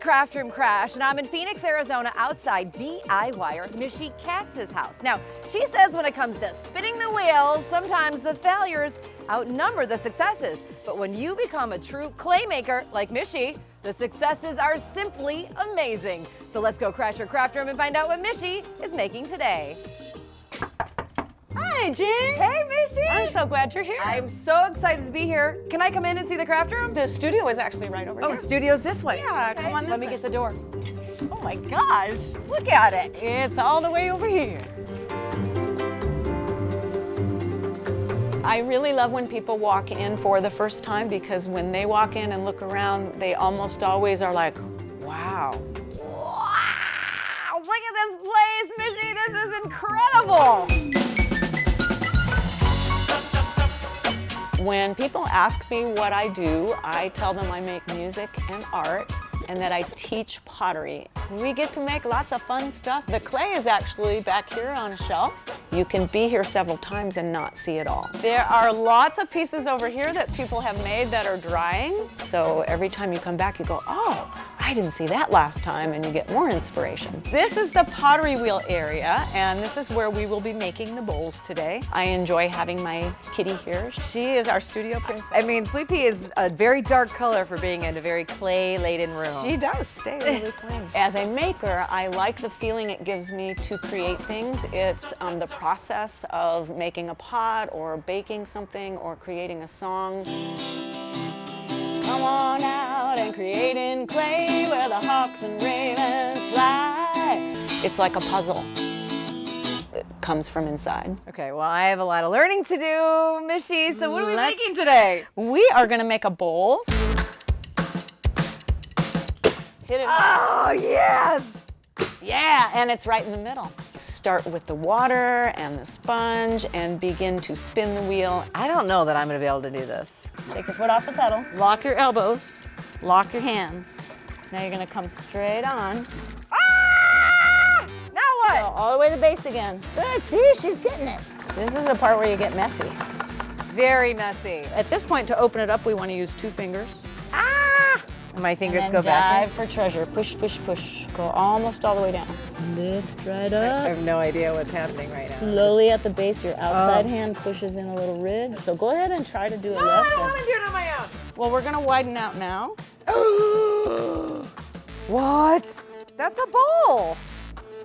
Craft Room Crash, and I'm in Phoenix, Arizona, outside DIYer Missy Katz's house. Now, she says when it comes to spinning the wheels, sometimes the failures outnumber the successes. But when you become a true clay maker like Missy, the successes are simply amazing. So let's go crash her craft room and find out what Missy is making today. Hi, Jane. Hey, Missy. I'm so glad you're here. I'm so excited to be here. Can I come in and see the craft room? The studio is actually right over here. Oh, studio's this way. Yeah, come on this Let me way. get the door. Oh my gosh, look at it. It's all the way over here. I really love when people walk in for the first time because when they walk in and look around, they almost always are like, wow. Wow, look at this place, Missy. This is incredible. When people ask me what I do, I tell them I make music and art and that I teach pottery. We get to make lots of fun stuff. The clay is actually back here on a shelf. You can be here several times and not see it all. There are lots of pieces over here that people have made that are drying. So every time you come back, you go, oh, I didn't see that last time, and you get more inspiration. This is the pottery wheel area, and this is where we will be making the bowls today. I enjoy having my kitty here. She is our studio princess. I mean, Sweet Pea is a very dark color for being in a very clay-laden room. She does stay really clean. As a maker, I like the feeling it gives me to create things. It's the process of making a pot or baking something or creating a song. Come on out and create in clay where the hawks and ravens fly. It's like a puzzle. It comes from inside. Okay, well, I have a lot of learning to do, Missy, so what are we making today? We are gonna make a bowl. Hit it. Oh, yes! Yeah, and it's right in the middle. Start with the water and the sponge and begin to spin the wheel. I don't know that I'm gonna be able to do this. Take your foot off the pedal. Lock your elbows. Lock your hands. Now you're gonna come straight on. Ah! Now what? Go all the way to the base again. Good, see, she's getting it. This is the part where you get messy. Very messy. At this point, to open it up, we want to use 2 fingers. Ah! And my fingers And go then back. dive for treasure. Push, push, push. Go almost all the way down. Lift right I up. have no idea what's happening right now. Slowly at the base, your outside hand pushes in a little ridge. So go ahead and try to do it No, I left. don't want to do it on my own. Well, we're gonna widen out now. What? That's a bowl.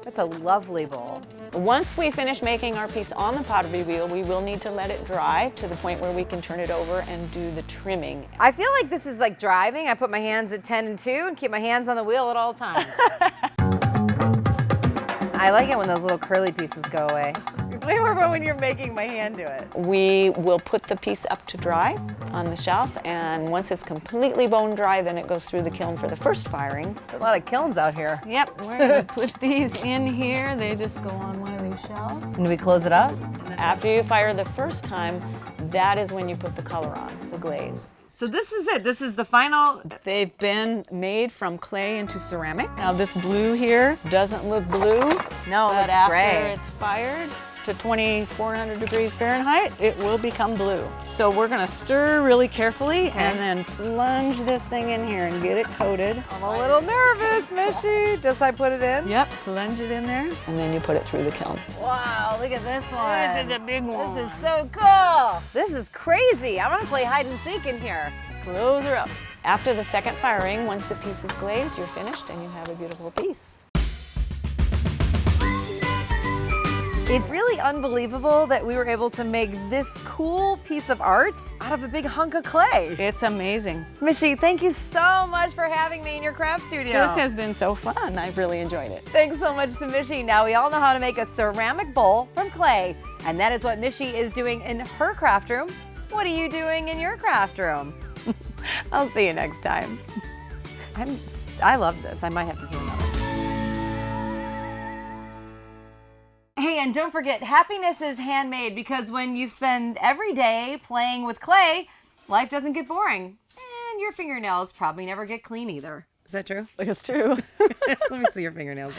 That's a lovely bowl. Once we finish making our piece on the pottery wheel, we will need to let it dry to the point where we can turn it over and do the trimming. I feel like this is like driving. I put my hands at 10 and 2 and keep my hands on the wheel at all times. I like it when those little curly pieces go away. It's way more fun when you're making my hand do it. We will put the piece up to dry on the shelf, and once it's completely bone dry, then it goes through the kiln for the first firing. There's a lot of kilns out here. Yep, we're gonna put these in here. They just go on one of these shelves. And do we close it up? After you fire the first time, that is when you put the color on, the glaze. So this is it. This is the final. They've been made from clay into ceramic. Now this blue here doesn't look blue, No, but it's after gray. it's fired to 2,400 degrees Fahrenheit, it will become blue. So we're gonna stir really carefully and then plunge this thing in here and get it coated. I'm a little nervous, Missy. Just I put it in? Yep, plunge it in there. And then you put it through the kiln. Wow, look at this one. This is a big one. This is so cool. This is crazy. I want to play hide and seek in here. Close her up. After the second firing, once the piece is glazed, you're finished and you have a beautiful piece. It's really unbelievable that we were able to make this cool piece of art out of a big hunk of clay. It's amazing. Missy, thank you so much for having me in your craft studio. This has been so fun. I've really enjoyed it. Thanks so much to Missy. Now we all know how to make a ceramic bowl from clay, and that is what Missy is doing in her craft room. What are you doing in your craft room? I'll see you next time. I love this. I might have to do another. Hey, and don't forget, happiness is handmade, because when you spend every day playing with clay, life doesn't get boring. And your fingernails probably never get clean either. Is that true? It's true. Let me see your fingernails.